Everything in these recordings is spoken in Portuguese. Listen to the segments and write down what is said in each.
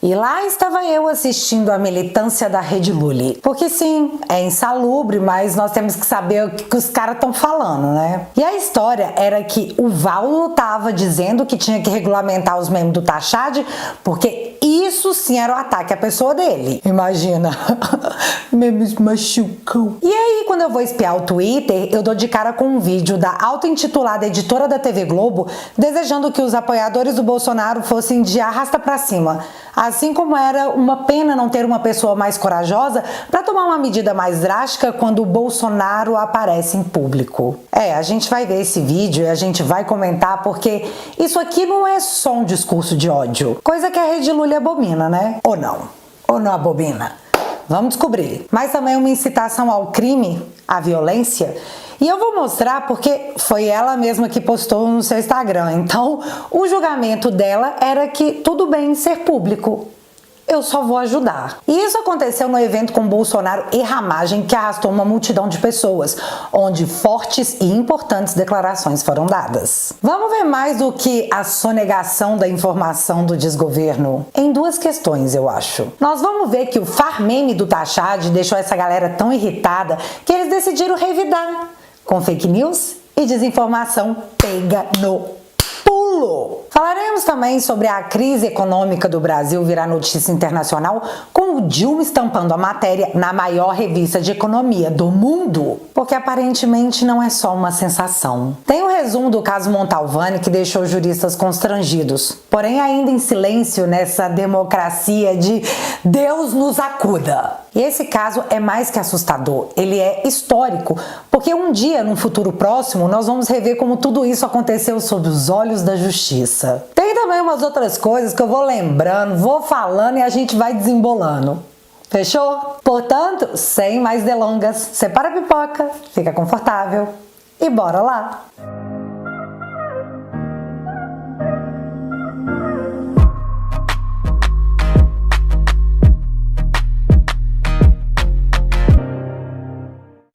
E lá estava eu assistindo a militância da Rede Lully. Porque sim, é insalubre, mas nós temos que saber o que os caras estão falando, né? E a história era que o Valdo tava dizendo que tinha que regulamentar os membros do Tachad, porque isso sim era o ataque à pessoa dele. Imagina. Memes machucam. E aí, quando eu vou espiar o Twitter, eu dou de cara com um vídeo da auto-intitulada editora da TV Globo desejando que os apoiadores do Bolsonaro fossem de arrasta pra cima. Assim como era uma pena não ter uma pessoa mais corajosa para tomar uma medida mais drástica quando o Bolsonaro aparece em público. A gente vai ver esse vídeo e a gente vai comentar porque isso aqui não é só um discurso de ódio. Coisa que a Rede Lully abomina, né? Ou não? Ou não abomina? Vamos descobrir. Mas também uma incitação ao crime, à violência. E eu vou mostrar porque foi ela mesma que postou no seu Instagram. Então, o julgamento dela era que tudo bem ser público. Eu só vou ajudar. E isso aconteceu no evento com Bolsonaro e Ramagem, que arrastou uma multidão de pessoas, onde fortes e importantes declarações foram dadas. Vamos ver mais do que a sonegação da informação do desgoverno? Em duas questões, eu acho. Nós vamos ver que o farmeme do Tachad deixou essa galera tão irritada que eles decidiram revidar com fake news e desinformação pega no pulo. Falaremos também sobre a crise econômica do Brasil virar notícia internacional, com o Dilma estampando a matéria na maior revista de economia do mundo, porque aparentemente não é só uma sensação. Tem um resumo do caso Montalvani que deixou juristas constrangidos, porém ainda em silêncio nessa democracia de Deus nos acuda. E esse caso é mais que assustador, ele é histórico, porque um dia, num futuro próximo, nós vamos rever como tudo isso aconteceu sob os olhos da justiça. Tem também umas outras coisas que eu vou lembrando, vou falando e a gente vai desembolando. Fechou? Portanto, sem mais delongas, separa a pipoca, fica confortável e bora lá!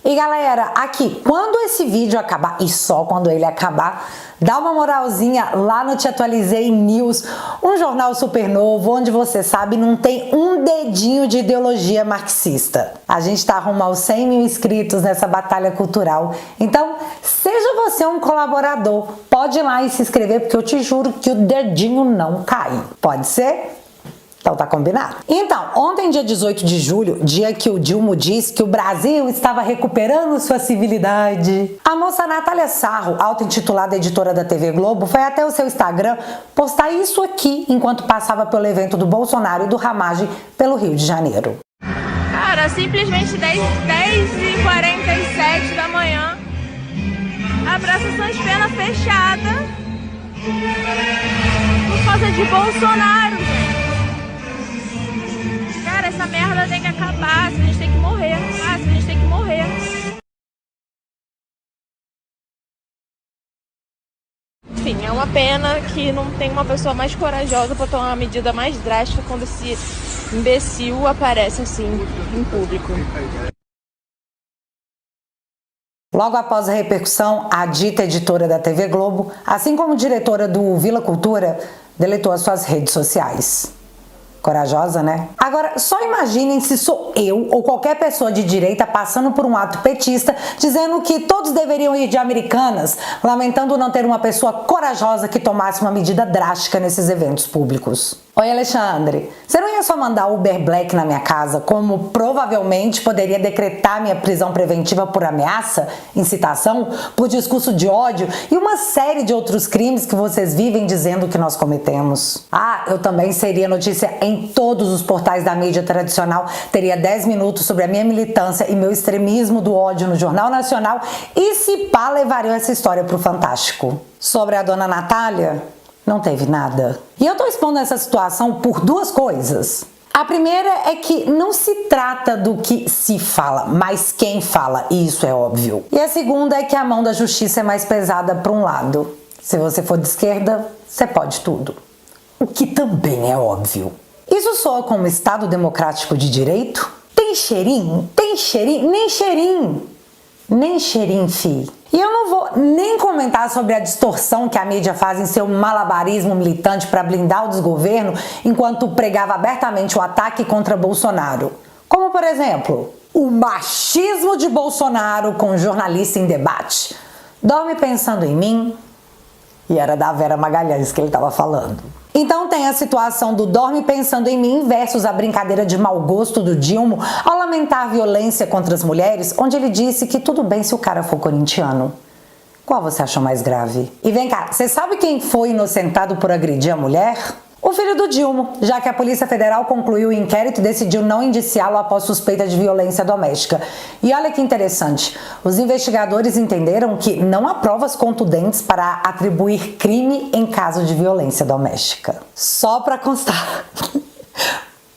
E galera, aqui, quando esse vídeo acabar, e só quando ele acabar, dá uma moralzinha lá no Te Atualizei News, um jornal super novo, onde você sabe, não tem um dedinho de ideologia marxista. A gente tá rumo aos 100 mil inscritos nessa batalha cultural, então seja você um colaborador, pode ir lá e se inscrever, porque eu te juro que o dedinho não cai. Pode ser? Então tá combinado. Então, ontem, dia 18 de julho, dia que o Dilma disse que o Brasil estava recuperando sua civilidade, a moça Natália Sarro, auto-intitulada editora da TV Globo, foi até o seu Instagram postar isso aqui enquanto passava pelo evento do Bolsonaro e do Ramagem pelo Rio de Janeiro. Cara, simplesmente 10h47 da manhã, a Praça Sans Pena fechada por causa de Bolsonaro, gente. Cara, essa merda tem que acabar, a gente tem que morrer, a gente tem que morrer. Enfim, é uma pena que não tem uma pessoa mais corajosa para tomar uma medida mais drástica quando esse imbecil aparece assim, em público. Logo após a repercussão, a dita editora da TV Globo, assim como diretora do Vila Cultura, deletou as suas redes sociais. Corajosa, né? Agora, só imaginem se sou eu ou qualquer pessoa de direita passando por um ato petista dizendo que todos deveriam ir de Americanas, lamentando não ter uma pessoa corajosa que tomasse uma medida drástica nesses eventos públicos. Oi, Alexandre, você não ia só mandar Uber Black na minha casa, como provavelmente poderia decretar minha prisão preventiva por ameaça, incitação, por discurso de ódio e uma série de outros crimes que vocês vivem dizendo que nós cometemos? Ah, eu também seria notícia em todos os portais da mídia tradicional, teria 10 minutos sobre a minha militância e meu extremismo do ódio no Jornal Nacional e se pá levariam essa história pro Fantástico. Sobre a dona Natália, não teve nada. E eu tô expondo essa situação por duas coisas. A primeira é que não se trata do que se fala, mas quem fala, e isso é óbvio. E a segunda é que a mão da justiça é mais pesada para um lado. Se você for de esquerda, você pode tudo. O que também é óbvio. Isso soa como Estado democrático de direito? Tem cheirinho? Tem cheirinho? Nem cheirinho. Nem cheirinho, fi. E eu não vou nem comentar sobre a distorção que a mídia faz em seu malabarismo militante para blindar o desgoverno, enquanto pregava abertamente o ataque contra Bolsonaro. Como, por exemplo, o machismo de Bolsonaro com jornalista em debate. Dorme pensando em mim? E era da Vera Magalhães que ele estava falando. Então tem a situação do dorme pensando em mim versus a brincadeira de mau gosto do Dilma ao lamentar a violência contra as mulheres, onde ele disse que tudo bem se o cara for corintiano. Qual você achou mais grave? E vem cá, você sabe quem foi inocentado por agredir a mulher? O filho do Dilma, já que a Polícia Federal concluiu o inquérito e decidiu não indiciá-lo após suspeita de violência doméstica. E olha que interessante, os investigadores entenderam que não há provas contundentes para atribuir crime em caso de violência doméstica. Só para constar.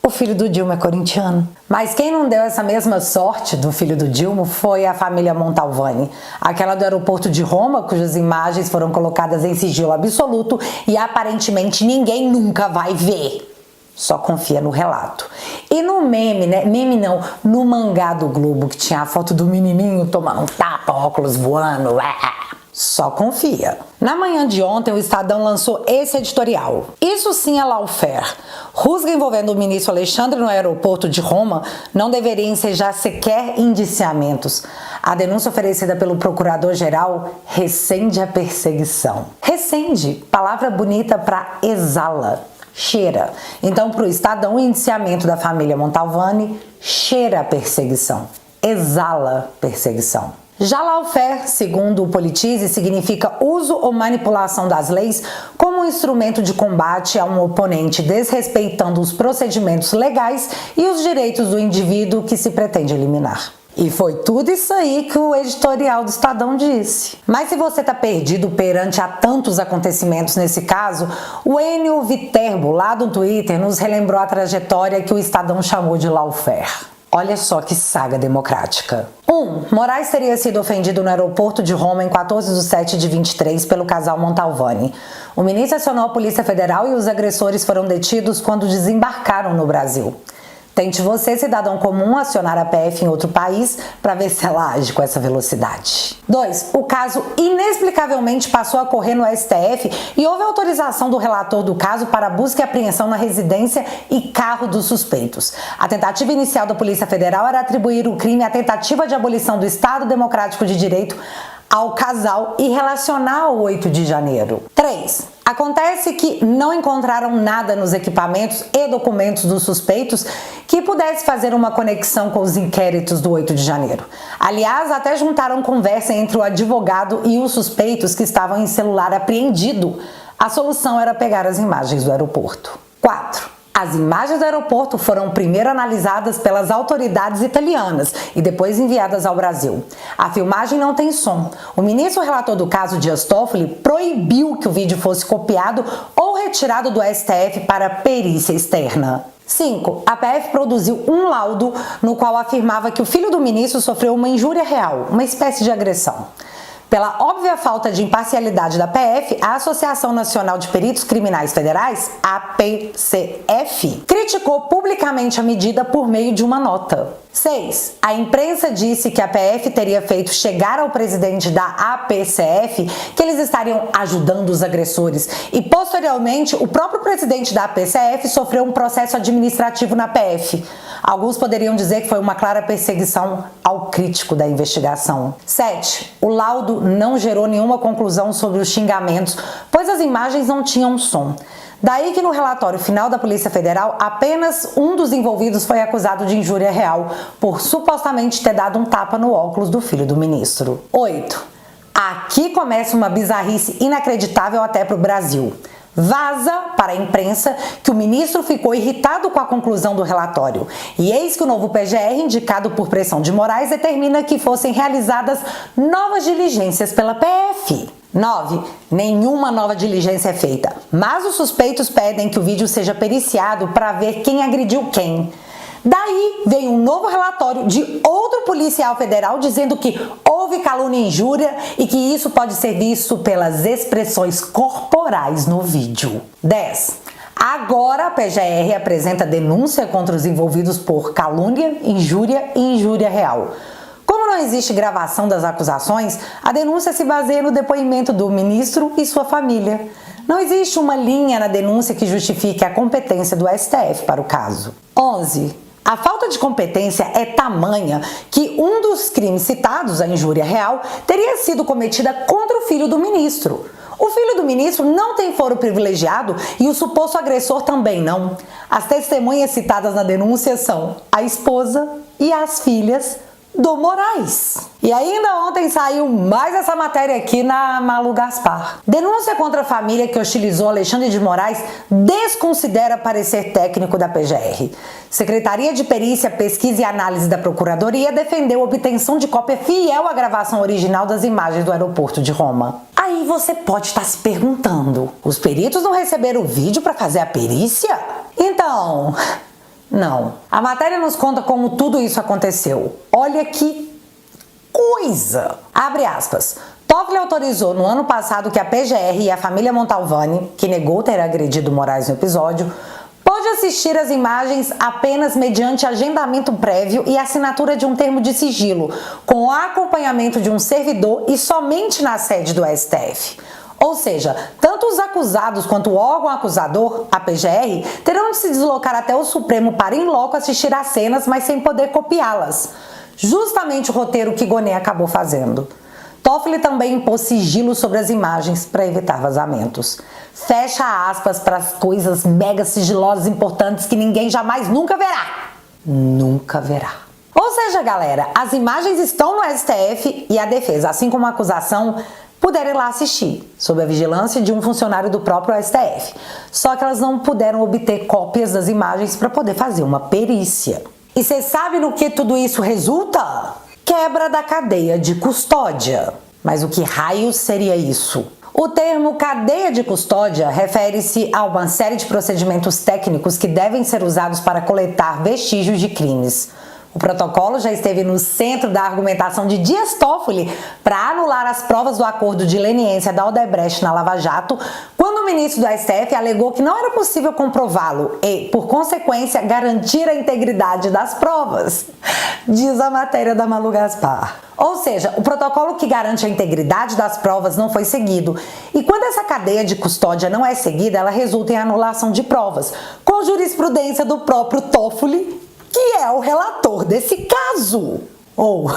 O filho do Dilma é corintiano. Mas quem não deu essa mesma sorte do filho do Dilma foi a família Montalvani, aquela do aeroporto de Roma, cujas imagens foram colocadas em sigilo absoluto e aparentemente ninguém nunca vai ver. Só confia no relato. E no meme, né? Meme não, no mangá do Globo, que tinha a foto do menininho tomando um tapa, óculos voando. Só confia. Na manhã de ontem, o Estadão lançou esse editorial. Isso sim é lawfare. Rusga envolvendo o ministro Alexandre no aeroporto de Roma não deveria ensejar sequer indiciamentos. A denúncia oferecida pelo procurador-geral recende a perseguição. Recende, palavra bonita para exala. Cheira. Então, para o Estadão, o indiciamento da família Montalvani cheira a perseguição. Exala perseguição. Já lawfare, segundo o Politize, significa uso ou manipulação das leis como um instrumento de combate a um oponente, desrespeitando os procedimentos legais e os direitos do indivíduo que se pretende eliminar. E foi tudo isso aí que o editorial do Estadão disse. Mas se você tá perdido perante a tantos acontecimentos nesse caso, o Enio Viterbo, lá do Twitter, nos relembrou a trajetória que o Estadão chamou de lawfare. Olha só que saga democrática. 1. Moraes teria sido ofendido no aeroporto de Roma em 14/7/23 pelo casal Montalvani. O ministro acionou a Polícia Federal e os agressores foram detidos quando desembarcaram no Brasil. Tente você, cidadão comum, acionar a PF em outro país para ver se ela age com essa velocidade. 2. O caso inexplicavelmente passou a correr no STF e houve autorização do relator do caso para busca e apreensão na residência e carro dos suspeitos. A tentativa inicial da Polícia Federal era atribuir o crime à tentativa de abolição do Estado Democrático de Direito ao casal e relacionar o 8 de janeiro. 3. Acontece que não encontraram nada nos equipamentos e documentos dos suspeitos que pudesse fazer uma conexão com os inquéritos do 8 de janeiro. Aliás, até juntaram conversa entre o advogado e os suspeitos que estavam em celular apreendido. A solução era pegar as imagens do aeroporto. 4. As imagens do aeroporto foram primeiro analisadas pelas autoridades italianas e depois enviadas ao Brasil. A filmagem não tem som. O ministro relator do caso, Dias Toffoli, proibiu que o vídeo fosse copiado ou retirado do STF para perícia externa. 5. A PF produziu um laudo no qual afirmava que o filho do ministro sofreu uma injúria real, uma espécie de agressão. Pela óbvia falta de imparcialidade da PF, a Associação Nacional de Peritos Criminais Federais, APCF, criticou publicamente a medida por meio de uma nota. 6. A imprensa disse que a PF teria feito chegar ao presidente da APCF que eles estariam ajudando os agressores e, posteriormente, o próprio presidente da APCF sofreu um processo administrativo na PF. Alguns poderiam dizer que foi uma clara perseguição ao crítico da investigação. 7. O laudo não gerou nenhuma conclusão sobre os xingamentos, pois as imagens não tinham som. Daí que no relatório final da Polícia Federal, apenas um dos envolvidos foi acusado de injúria real, por supostamente ter dado um tapa no óculos do filho do ministro. 8. Aqui começa uma bizarrice inacreditável até para o Brasil. Vaza para a imprensa que o ministro ficou irritado com a conclusão do relatório. E eis que o novo PGR, indicado por pressão de Moraes, determina que fossem realizadas novas diligências pela PF. 9. Nenhuma nova diligência é feita, mas os suspeitos pedem que o vídeo seja periciado para ver quem agrediu quem. Daí veio um novo relatório de outro policial federal dizendo que houve calúnia e injúria e que isso pode ser visto pelas expressões corporais no vídeo. 10. Agora a PGR apresenta denúncia contra os envolvidos por calúnia, injúria e injúria real. Como no não existe gravação das acusações, a denúncia se baseia no depoimento do ministro e sua família. Não existe uma linha na denúncia que justifique a competência do STF para o caso. 11. A falta de competência é tamanha que um dos crimes citados, a injúria real, teria sido cometida contra o filho do ministro. O filho do ministro não tem foro privilegiado e o suposto agressor também não. As testemunhas citadas na denúncia são a esposa e as filhas do Moraes. E ainda ontem saiu mais essa matéria aqui na Malu Gaspar. Denúncia contra a família que hostilizou Alexandre de Moraes desconsidera parecer técnico da PGR. Secretaria de Perícia, Pesquisa e Análise da Procuradoria defendeu a obtenção de cópia fiel à gravação original das imagens do aeroporto de Roma. Aí você pode estar se perguntando, os peritos não receberam o vídeo para fazer a perícia? Então, não. A matéria nos conta como tudo isso aconteceu. Olha que coisa! Abre aspas. Toffoli autorizou no ano passado que a PGR e a família Montalvani, que negou ter agredido Moraes no episódio, pôde assistir as imagens apenas mediante agendamento prévio e assinatura de um termo de sigilo, com o acompanhamento de um servidor e somente na sede do STF. Ou seja, tanto os acusados quanto o órgão acusador, a PGR, terão de se deslocar até o Supremo para em loco assistir às cenas, mas sem poder copiá-las. Justamente o roteiro que Gonê acabou fazendo. Toffoli também impôs sigilo sobre as imagens para evitar vazamentos. Fecha aspas para as coisas mega sigilosas importantes que ninguém jamais nunca verá. Nunca verá. Ou seja, galera, as imagens estão no STF e a defesa, assim como a acusação, puderam ir lá assistir, sob a vigilância de um funcionário do próprio STF. Só que elas não puderam obter cópias das imagens para poder fazer uma perícia. E você sabe no que tudo isso resulta? Quebra da cadeia de custódia. Mas o que raios seria isso? O termo cadeia de custódia refere-se a uma série de procedimentos técnicos que devem ser usados para coletar vestígios de crimes. O protocolo já esteve no centro da argumentação de Dias Toffoli para anular as provas do acordo de leniência da Odebrecht na Lava Jato, quando o ministro do STF alegou que não era possível comprová-lo e, por consequência, garantir a integridade das provas, diz a matéria da Malu Gaspar. Ou seja, o protocolo que garante a integridade das provas não foi seguido. E quando essa cadeia de custódia não é seguida, ela resulta em anulação de provas, com jurisprudência do próprio Toffoli, que é o relator desse caso. Ou,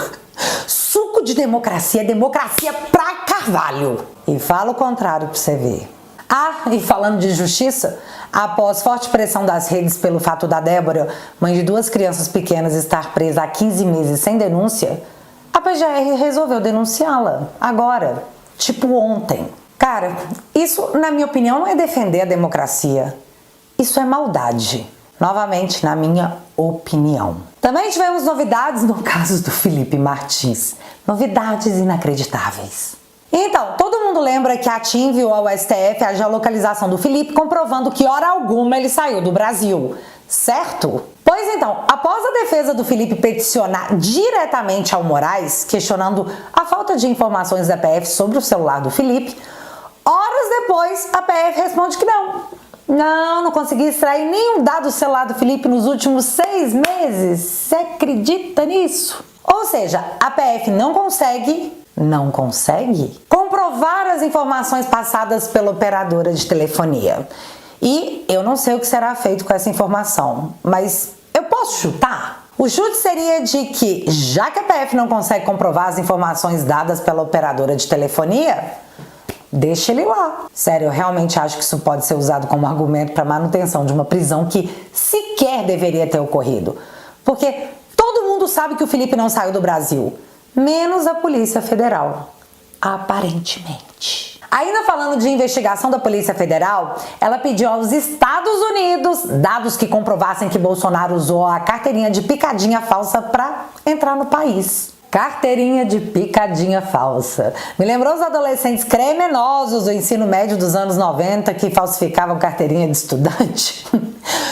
suco de democracia, democracia pra Carvalho. E fala o contrário pra você ver. Ah, e falando de justiça, após forte pressão das redes pelo fato da Débora, mãe de 2 crianças pequenas, estar presa há 15 meses sem denúncia, a PGR resolveu denunciá-la, agora, tipo ontem. Cara, isso, na minha opinião, não é defender a democracia. Isso é maldade. Novamente, na minha opinião. Também tivemos novidades no caso do Felipe Martins. Novidades inacreditáveis. Então, todo mundo lembra que a TIM enviou ao STF a geolocalização do Felipe, comprovando que hora alguma ele saiu do Brasil, certo? Pois então, após a defesa do Felipe peticionar diretamente ao Moraes, questionando a falta de informações da PF sobre o celular do Felipe, horas depois a PF responde que não consegui extrair nenhum dado do celular do Felipe nos últimos 6 meses. Você acredita nisso? Ou seja, a PF não consegue comprovar as informações passadas pela operadora de telefonia. E eu não sei o que será feito com essa informação, mas eu posso chutar? O chute seria de que, já que a PF não consegue comprovar as informações dadas pela operadora de telefonia, deixa ele lá. Sério, eu realmente acho que isso pode ser usado como argumento para manutenção de uma prisão que sequer deveria ter ocorrido. Porque todo mundo sabe que o Felipe não saiu do Brasil, menos a Polícia Federal, aparentemente. Ainda falando de investigação da Polícia Federal, ela pediu aos Estados Unidos dados que comprovassem que Bolsonaro usou a carteirinha de picadinha falsa para entrar no país. Carteirinha de picadinha falsa. Me lembrou os adolescentes criminosos do ensino médio dos anos 90 que falsificavam carteirinha de estudante.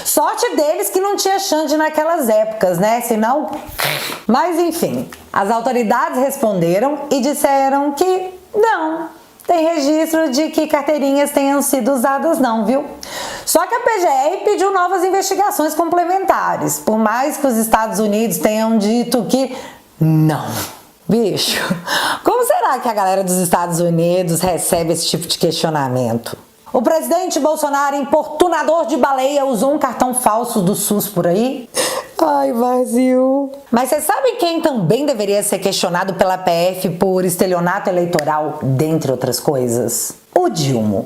Sorte deles que não tinha Xande naquelas épocas, né? Senão... Mas enfim, as autoridades responderam e disseram que não tem registro de que carteirinhas tenham sido usadas não, viu? Só que a PGR pediu novas investigações complementares, por mais que os Estados Unidos tenham dito que não. Bicho, como será que a galera dos Estados Unidos recebe esse tipo de questionamento? O presidente Bolsonaro, importunador de baleia, usou um cartão falso do SUS por aí? Ai, Brasil. Mas vocês sabem quem também deveria ser questionado pela PF por estelionato eleitoral, dentre outras coisas? O Dilma.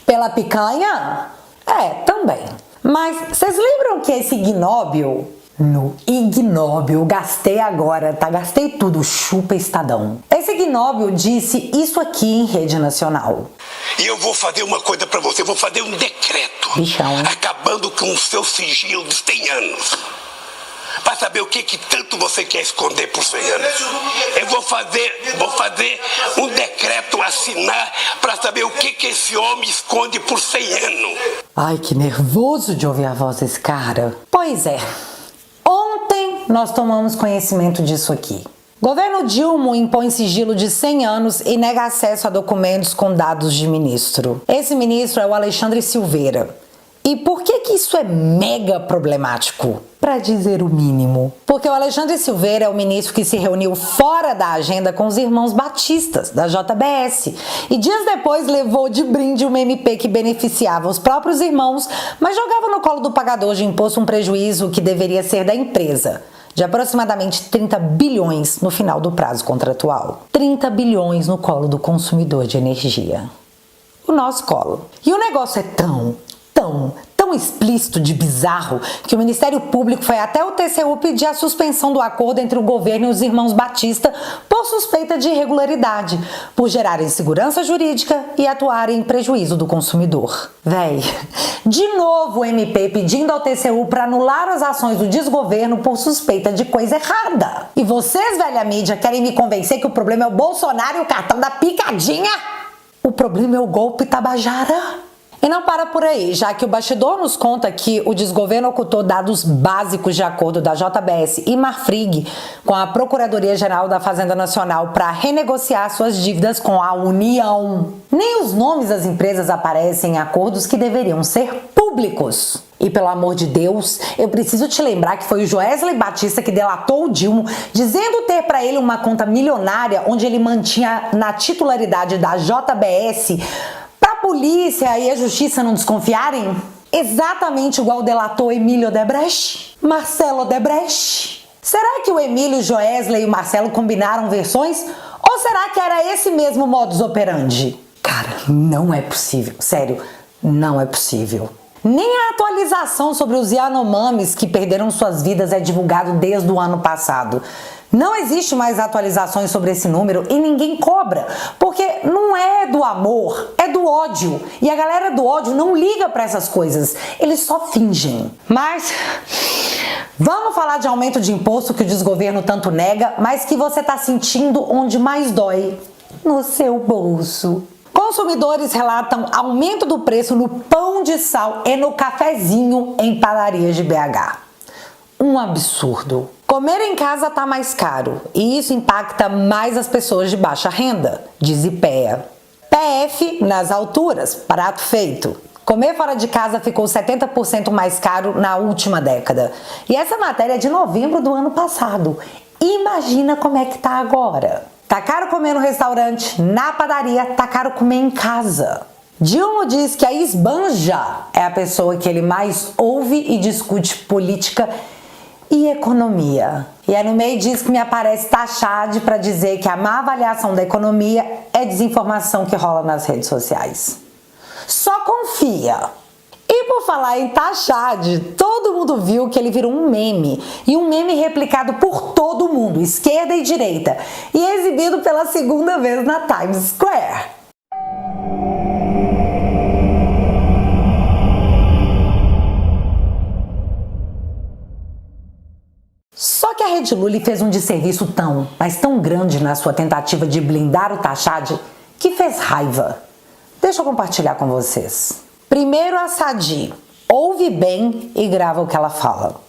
Pela picanha? É, também. Mas vocês lembram que esse ignóbil... No ignóbil, gastei agora, tá? Gastei tudo, chupa Estadão. Esse ignóbil disse isso aqui em rede nacional. E eu vou fazer uma coisa pra você, vou fazer um decreto. Bichão. Acabando com o seu sigilo de 100 anos. Pra saber o que tanto você quer esconder por 100 anos. Eu vou fazer um decreto, assinar, pra saber o que esse homem esconde por 100 anos. Ai, que nervoso de ouvir a voz desse cara. Pois é. Ontem nós tomamos conhecimento disso aqui. Governo Dilma impõe sigilo de 100 anos e nega acesso a documentos com dados de ministro. Esse ministro é o Alexandre Silveira. E por que isso é mega problemático? Para dizer o mínimo. Porque o Alexandre Silveira é o ministro que se reuniu fora da agenda com os irmãos batistas, da JBS. E dias depois levou de brinde uma MP que beneficiava os próprios irmãos, mas jogava no colo do pagador de imposto um prejuízo que deveria ser da empresa, de aproximadamente 30 bilhões no final do prazo contratual. 30 bilhões no colo do consumidor de energia. O nosso colo. E o negócio é tão explícito de bizarro que o Ministério Público foi até o TCU pedir a suspensão do acordo entre o governo e os irmãos Batista por suspeita de irregularidade, por gerar insegurança jurídica e atuar em prejuízo do consumidor. Véi, de novo o MP pedindo ao TCU para anular as ações do desgoverno por suspeita de coisa errada. E vocês, velha mídia, querem me convencer que o problema é o Bolsonaro e o cartão da picadinha? O problema é o golpe Tabajara? E não para por aí, já que o bastidor nos conta que o desgoverno ocultou dados básicos de acordo da JBS e Marfrig com a Procuradoria-Geral da Fazenda Nacional para renegociar suas dívidas com a União. Nem os nomes das empresas aparecem em acordos que deveriam ser públicos. E pelo amor de Deus, eu preciso te lembrar que foi o Joesley Batista que delatou o Dilma, dizendo ter para ele uma conta milionária onde ele mantinha na titularidade da JBS pra polícia e a justiça não desconfiarem? Exatamente igual delatou Emílio Odebrecht, Marcelo Odebrecht. Será que o Emílio, o Joesley e o Marcelo combinaram versões? Ou será que era esse mesmo modus operandi? Cara, não é possível. Sério, não é possível. Nem a atualização sobre os Yanomamis que perderam suas vidas é divulgado desde o ano passado. Não existe mais atualizações sobre esse número e ninguém cobra, porque não é do amor, é do ódio. E a galera do ódio não liga para essas coisas, eles só fingem. Mas vamos falar de aumento de imposto que o desgoverno tanto nega, mas que você tá sentindo onde mais dói, no seu bolso. Consumidores relatam aumento do preço no pão de sal e no cafezinho em padarias de BH. Um absurdo. Comer em casa tá mais caro e isso impacta mais as pessoas de baixa renda, diz IPEA. PF nas alturas, prato feito. Comer fora de casa ficou 70% mais caro na última década. E essa matéria é de novembro do ano passado. Imagina como é que tá agora. Tá caro comer no restaurante, na padaria, tá caro comer em casa. Dilma diz que a esbanja é a pessoa que ele mais ouve e discute política e economia. E aí no meio diz que me aparece Tachad para dizer que a má avaliação da economia é desinformação que rola nas redes sociais. Só confia. E por falar em Tachad, todo mundo viu que ele virou um meme. E um meme replicado por todo mundo, esquerda e direita. E exibido pela segunda vez na Times Square. Só que a Rede Lully fez um desserviço tão, mas tão grande na sua tentativa de blindar o Tachad que fez raiva. Deixa eu compartilhar com vocês. Primeiro a Sadi. Ouve bem e grava o que ela fala.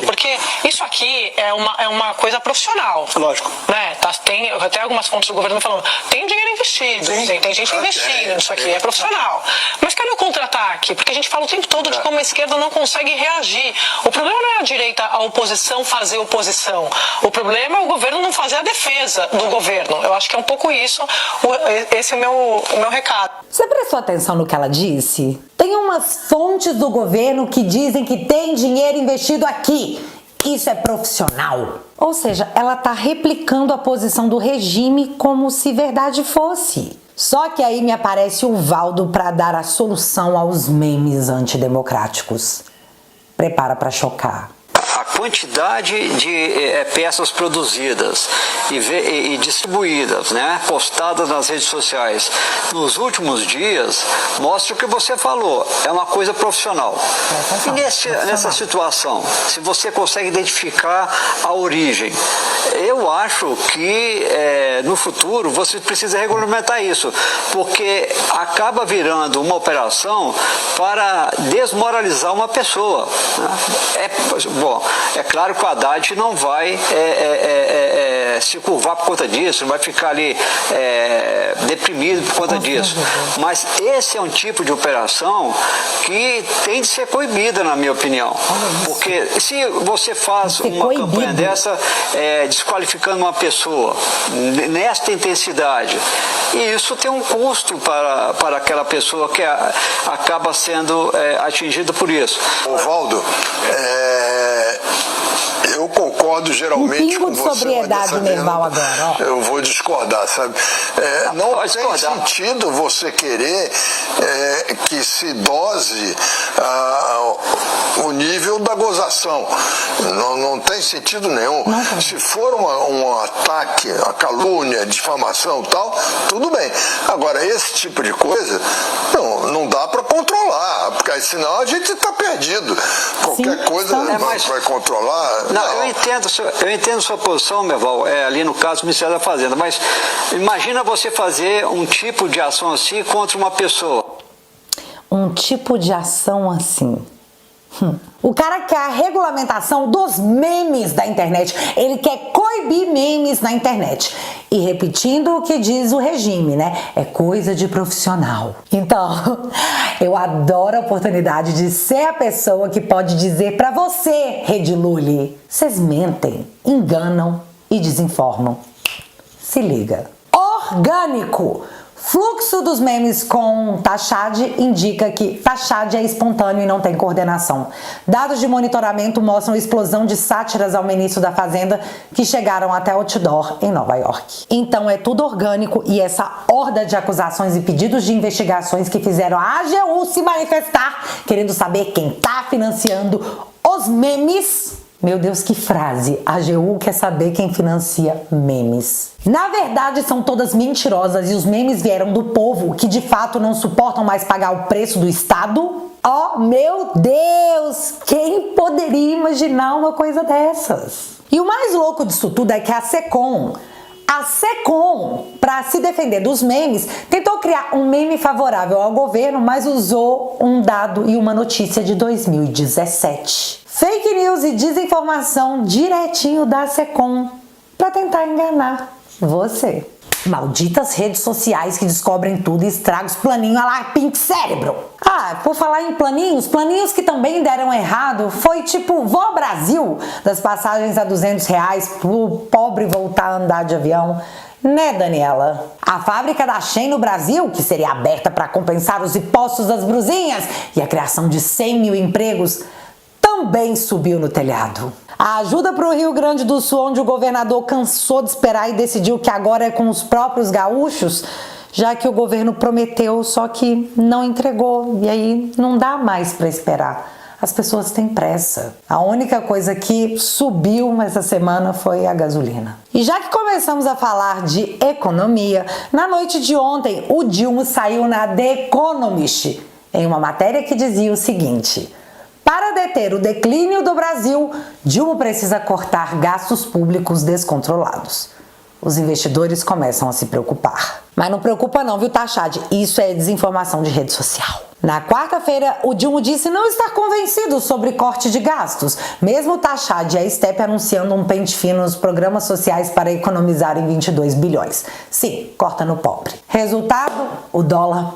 Porque isso aqui é uma coisa profissional. Lógico. Né? Tem até algumas fontes do governo falando, tem dinheiro investido, tem gente investindo nisso aqui, é profissional. Mas cadê o contra-ataque? Porque a gente fala o tempo todo de como a esquerda não consegue reagir. O problema não é a direita direita, a oposição fazer oposição. O problema é o governo não fazer a defesa do governo. Eu acho que é um pouco isso. Esse é o meu recado. Você prestou atenção no que ela disse? Tem umas fontes do governo que dizem que tem dinheiro investido aqui. Isso é profissional. Ou seja, ela tá replicando a posição do regime como se verdade fosse. Só que aí me aparece o Valdo para dar a solução aos memes antidemocráticos. Prepara para chocar. A quantidade de peças produzidas e distribuídas, né, postadas nas redes sociais nos últimos dias mostra o que você falou, é uma coisa profissional. E nessa situação, se você consegue identificar a origem, eu acho que no futuro você precisa regulamentar isso, porque acaba virando uma operação para desmoralizar uma pessoa, né? É claro que o Haddad não vai se curvar por conta disso, não vai ficar ali deprimido por conta disso. Mas esse é um tipo de operação que tem de ser coibida, na minha opinião. Porque se você faz uma campanha dessa, desqualificando uma pessoa nesta intensidade, e isso tem um custo para aquela pessoa que acaba sendo atingida por isso. Valdo, eu concordo geralmente com você. Sobriedade nerval agora, ó. Eu vou discordar, sabe? Não tem sentido você querer que se dose o nível da gozação. Não tem sentido nenhum. Se for um ataque, a calúnia, difamação e tal, tudo bem. Agora, esse tipo de coisa, não dá para controlar, porque aí, senão a gente está perdido. Qualquer coisa vai controlar. Não, eu entendo sua posição, Merval, ali no caso do Ministério da Fazenda, mas imagina você fazer um tipo de ação assim contra uma pessoa. Um tipo de ação assim. O cara quer a regulamentação dos memes da internet. Ele quer coibir memes na internet. E repetindo o que diz o regime, né? É coisa de profissional. Então, eu adoro a oportunidade de ser a pessoa que pode dizer pra você, Rede Lully, vocês mentem, enganam e desinformam. Se liga. Orgânico. Fluxo dos memes com Tachad indica que Tachad é espontâneo e não tem coordenação. Dados de monitoramento mostram a explosão de sátiras ao ministro da Fazenda que chegaram até outdoor em Nova York. Então é tudo orgânico e essa horda de acusações e pedidos de investigações que fizeram a AGU se manifestar, querendo saber quem tá financiando os memes. Meu Deus, que frase! A AGU quer saber quem financia memes. Na verdade, são todas mentirosas e os memes vieram do povo que de fato não suportam mais pagar o preço do Estado. Oh, meu Deus! Quem poderia imaginar uma coisa dessas? E o mais louco disso tudo é que a SECOM, para se defender dos memes, tentou criar um meme favorável ao governo, mas usou um dado e uma notícia de 2017. Fake news e desinformação direitinho da SECOM para tentar enganar você. Malditas redes sociais que descobrem tudo e estragam os planinhos a lá Pink Cérebro. Por falar em planinhos que também deram errado, foi tipo Vó Brasil, das passagens a R$200 pro pobre voltar a andar de avião. Né, Daniela? A fábrica da Shein no Brasil, que seria aberta para compensar os impostos das brusinhas e a criação de 100 mil empregos, também subiu no telhado. A ajuda para o Rio Grande do Sul, onde o governador cansou de esperar e decidiu que agora é com os próprios gaúchos, já que o governo prometeu, só que não entregou. E aí não dá mais para esperar. As pessoas têm pressa. A única coisa que subiu essa semana foi a gasolina. E já que começamos a falar de economia, na noite de ontem o Dilma saiu na The Economist, em uma matéria que dizia o seguinte: para deter o declínio do Brasil, Dilma precisa cortar gastos públicos descontrolados. Os investidores começam a se preocupar. Mas não preocupa não, viu, Tachad? Isso é desinformação de rede social. Na quarta-feira, o Dilma disse não estar convencido sobre corte de gastos, mesmo o Tachad e a Step anunciando um pente fino nos programas sociais para economizar em 22 bilhões. Sim, corta no pobre. Resultado, o dólar...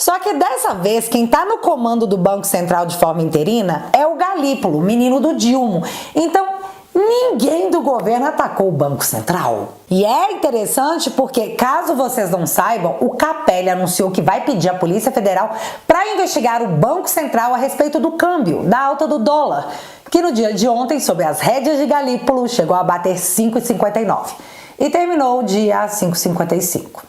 Só que dessa vez, quem tá no comando do Banco Central de forma interina é o Galípolo, o menino do Dilma. Então, ninguém do governo atacou o Banco Central. E é interessante porque, caso vocês não saibam, o Capelli anunciou que vai pedir à Polícia Federal para investigar o Banco Central a respeito do câmbio, da alta do dólar, que no dia de ontem, sob as rédeas de Galípolo, chegou a bater 5,59 e terminou o dia a 5,55.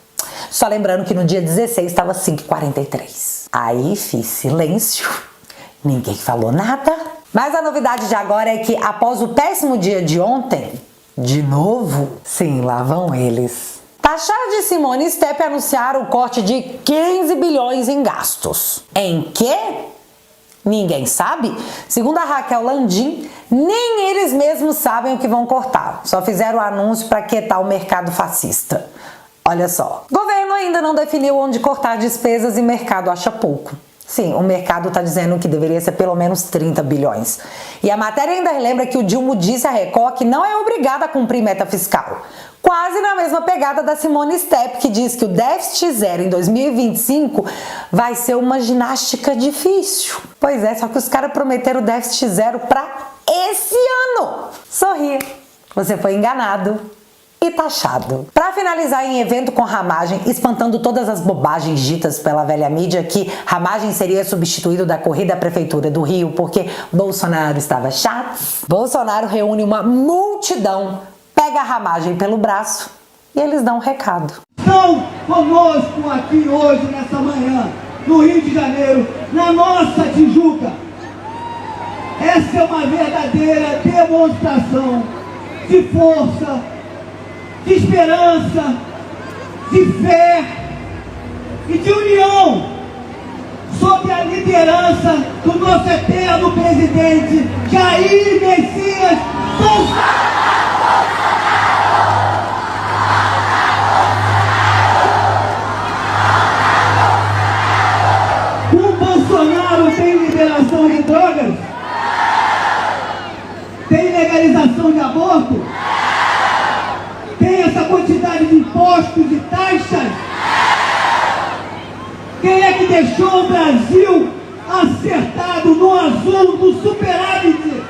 Só lembrando que no dia 16 estava 5,43. Aí fiz silêncio, ninguém falou nada. Mas a novidade de agora é que após o péssimo dia de ontem, de novo, sim, lá vão eles. Taxados de Simone e Steph anunciaram o corte de 15 bilhões em gastos. Em quê? Ninguém sabe? Segundo a Raquel Landim, nem eles mesmos sabem o que vão cortar. Só fizeram o anúncio para quietar o mercado fascista. Olha só, o governo ainda não definiu onde cortar despesas e o mercado acha pouco. Sim, o mercado está dizendo que deveria ser pelo menos 30 bilhões. E a matéria ainda lembra que o Dilma disse à Record que não é obrigada a cumprir meta fiscal. Quase na mesma pegada da Simone Steph, que diz que o déficit zero em 2025 vai ser uma ginástica difícil. Pois é, só que os caras prometeram o déficit zero para esse ano. Sorria, você foi enganado e taxado. Para finalizar em evento com Ramagem, espantando todas as bobagens ditas pela velha mídia que Ramagem seria substituído da corrida à Prefeitura do Rio porque Bolsonaro estava chato, Bolsonaro reúne uma multidão, pega a Ramagem pelo braço e eles dão um recado. Estão conosco aqui hoje, nessa manhã, no Rio de Janeiro, na nossa Tijuca. Essa é uma verdadeira demonstração de força, de esperança, de fé e de união sob a liderança do nosso eterno presidente Jair Messias Bolsonaro. O Bolsonaro tem liberação de drogas? Tem legalização de aborto? Tem essa quantidade de impostos e taxas? Quem é que deixou o Brasil acertado no azul do superávit?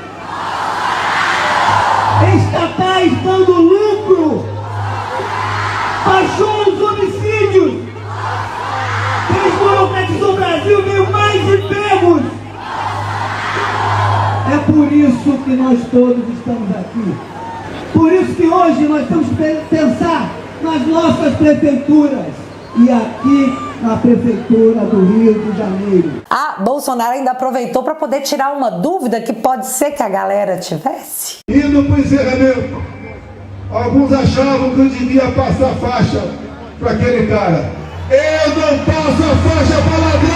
Estatais dando lucro, baixou os homicídios, desburocratizou o Brasil, veio mais empregos. É por isso que nós todos estamos aqui. Por isso que hoje nós temos que pensar nas nossas prefeituras e aqui na Prefeitura do Rio de Janeiro. Ah, Bolsonaro ainda aproveitou para poder tirar uma dúvida que pode ser que a galera tivesse. Indo para o encerramento, alguns achavam que eu devia passar faixa para aquele cara. Eu não passo a faixa para ladrão!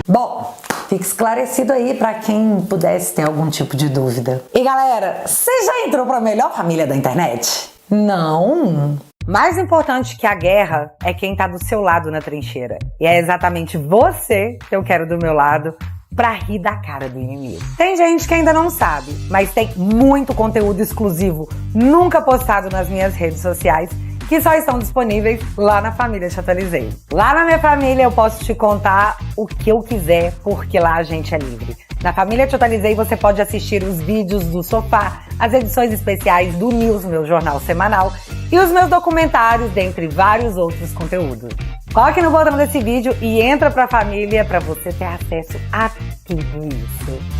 Bom, fica esclarecido aí para quem pudesse ter algum tipo de dúvida. E galera, você já entrou para a melhor família da internet? Não! Mais importante que a guerra é quem tá do seu lado na trincheira. E é exatamente você que eu quero do meu lado pra rir da cara do inimigo. Tem gente que ainda não sabe, mas tem muito conteúdo exclusivo, nunca postado nas minhas redes sociais, que só estão disponíveis lá na Família Te Atualizei. Lá na minha família eu posso te contar o que eu quiser, porque lá a gente é livre. Na Família Te Atualizei você pode assistir os vídeos do Sofá, as edições especiais do News, meu jornal semanal, e os meus documentários, dentre vários outros conteúdos. Coloque no botão desse vídeo e entra pra família para você ter acesso a tudo isso.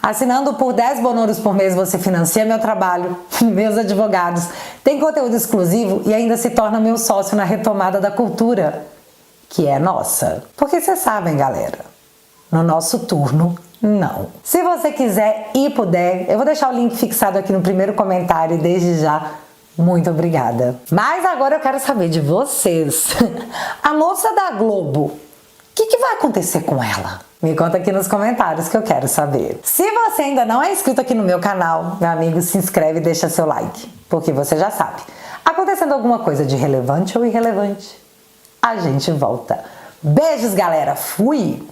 Assinando por 10 bonuros por mês, você financia meu trabalho, meus advogados, tem conteúdo exclusivo e ainda se torna meu sócio na retomada da cultura, que é nossa. Porque vocês sabem, galera, no nosso turno, não. Se você quiser e puder, eu vou deixar o link fixado aqui no primeiro comentário e desde já, muito obrigada. Mas agora eu quero saber de vocês. A moça da Globo, o que vai acontecer com ela? Me conta aqui nos comentários que eu quero saber. Se você ainda não é inscrito aqui no meu canal, meu amigo, se inscreve e deixa seu like, porque você já sabe. Acontecendo alguma coisa de relevante ou irrelevante, a gente volta. Beijos, galera. Fui!